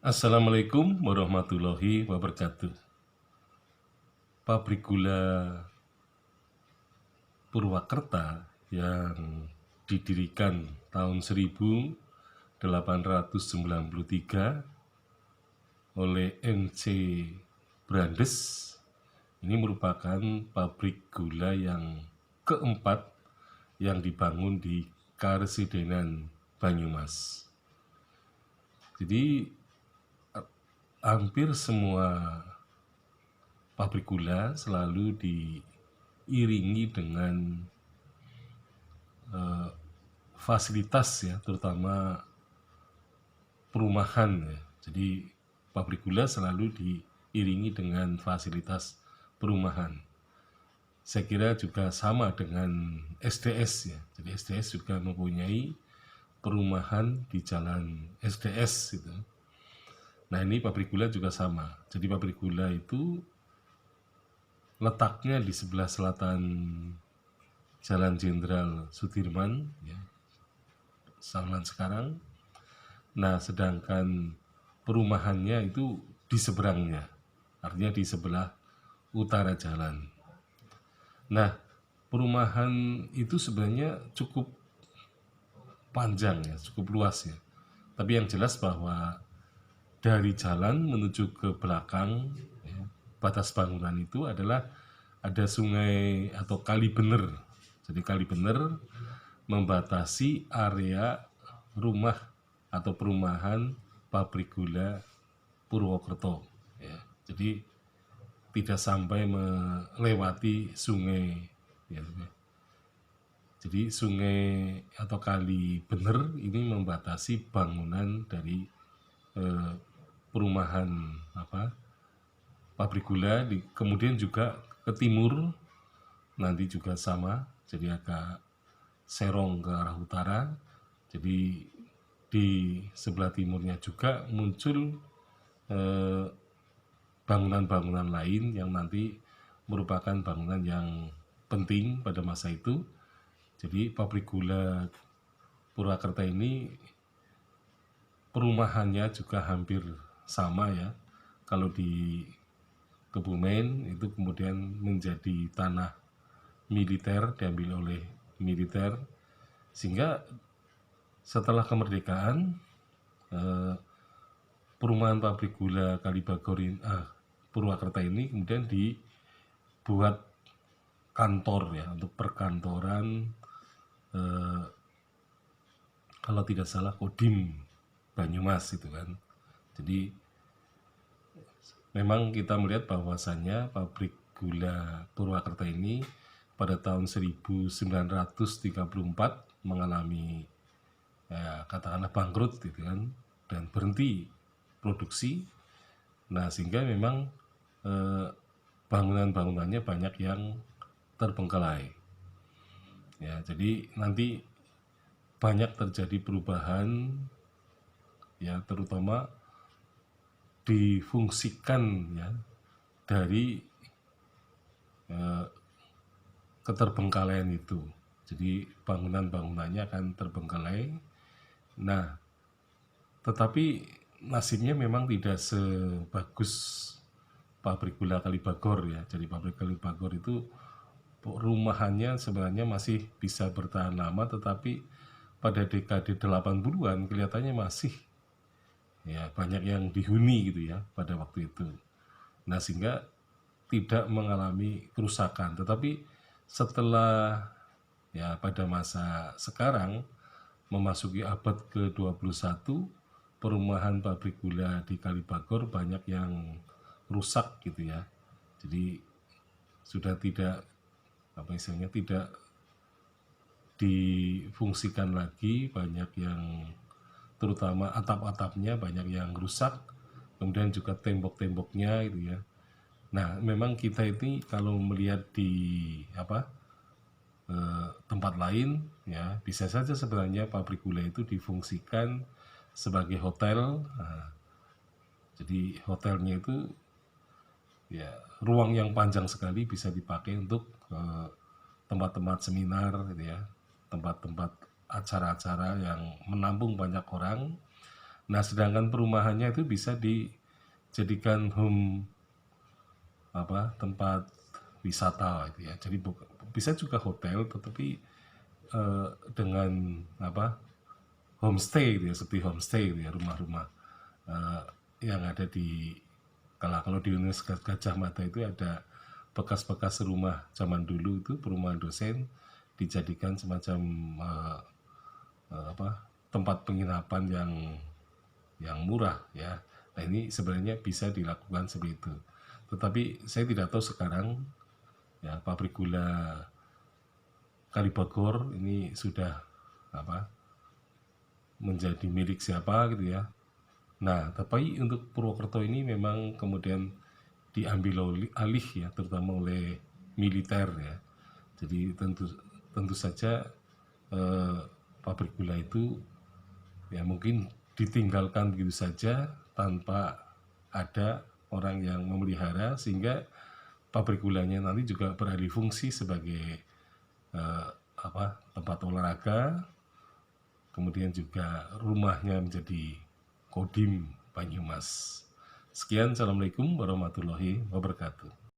Assalamualaikum warahmatullahi wabarakatuh. Pabrik gula Purwakerta yang didirikan tahun 1893 oleh MC Brandes ini merupakan pabrik gula yang keempat yang dibangun di Karesidenan Banyumas. Jadi hampir semua pabrik gula selalu diiringi dengan fasilitas ya, terutama perumahan ya. Jadi pabrik gula selalu diiringi dengan fasilitas perumahan. Saya kira juga sama dengan SDS ya. Jadi SDS juga mempunyai perumahan di jalan SDS gitu. Nah ini pabrik gula juga sama. Jadi pabrik gula itu letaknya di sebelah selatan Jalan Jenderal Sudirman ya, Salman sekarang. Nah sedangkan perumahannya itu di seberangnya, artinya di sebelah utara jalan. Nah perumahan itu sebenarnya cukup panjang ya, cukup luas ya. Tapi yang jelas bahwa dari jalan menuju ke belakang ya, batas bangunan itu adalah ada sungai atau kali bener. Jadi kali bener membatasi area rumah atau perumahan pabrik gula Purwokerto ya. Jadi tidak sampai melewati sungai ya. Jadi sungai atau kali bener ini membatasi bangunan dari perumahan pabrik gula. Kemudian juga ke timur nanti juga sama, jadi agak serong ke arah utara. Jadi di sebelah timurnya juga muncul bangunan-bangunan lain yang nanti merupakan bangunan yang penting pada masa itu. Jadi pabrik gula Purwakerta ini perumahannya juga hampir sama ya. Kalau di Kebumen itu kemudian menjadi tanah militer, diambil oleh militer, sehingga setelah kemerdekaan perumahan pabrik gula Purwakerta ini kemudian dibuat kantor ya, untuk perkantoran kalau tidak salah Kodim Banyumas itu kan. Jadi memang kita melihat bahwasannya pabrik gula Purwakerta ini pada tahun 1934 mengalami ya, katakanlah bangkrut gitu kan, dan berhenti produksi. Nah sehingga memang bangunan-bangunannya banyak yang terbengkalai ya. Jadi nanti banyak terjadi perubahan ya, terutama difungsikan ya dari keterbengkalaian itu. Jadi bangunan-bangunannya akan terbengkalai. Nah tetapi nasibnya memang tidak sebagus pabrik gula Kalibagor ya. Jadi pabrik Kalibagor itu rumahannya sebenarnya masih bisa bertahan lama, tetapi pada dekade 80-an kelihatannya masih ya banyak yang dihuni gitu ya pada waktu itu. Nah sehingga tidak mengalami kerusakan. Tetapi setelah ya pada masa sekarang memasuki abad ke-21, perumahan pabrik gula di Kalibagor banyak yang rusak gitu ya. Jadi sudah tidak tidak difungsikan lagi, banyak yang terutama atap-atapnya banyak yang rusak, kemudian juga tembok-temboknya gitu ya. Nah memang kita ini kalau melihat di tempat lain ya, bisa saja sebenarnya pabrik gula itu difungsikan sebagai hotel. Nah, jadi hotelnya itu ya ruang yang panjang sekali, bisa dipakai untuk tempat-tempat seminar gitu ya, tempat-tempat acara-acara yang menampung banyak orang. Nah, sedangkan perumahannya itu bisa dijadikan tempat wisata gitu ya. Jadi bisa juga hotel, tetapi dengan homestay gitu ya, seperti homestay gitu ya, rumah-rumah yang ada di kalau di Universitas Gadjah Mada itu ada bekas-bekas rumah zaman dulu, itu perumahan dosen dijadikan semacam tempat penginapan yang murah ya. Nah, ini sebenarnya bisa dilakukan seperti itu. Tetapi saya tidak tahu sekarang ya pabrik gula Kalibagor ini sudah menjadi milik siapa gitu ya. Nah, tapi untuk Purwokerto ini memang kemudian diambil alih ya, terutama oleh militer ya. Jadi tentu saja pabrik gula itu ya mungkin ditinggalkan begitu saja tanpa ada orang yang memelihara, sehingga pabrik gulanya nanti juga beralih fungsi sebagai tempat olahraga, kemudian juga rumahnya menjadi Kodim Banyumas. Sekian, Assalamualaikum warahmatullahi wabarakatuh.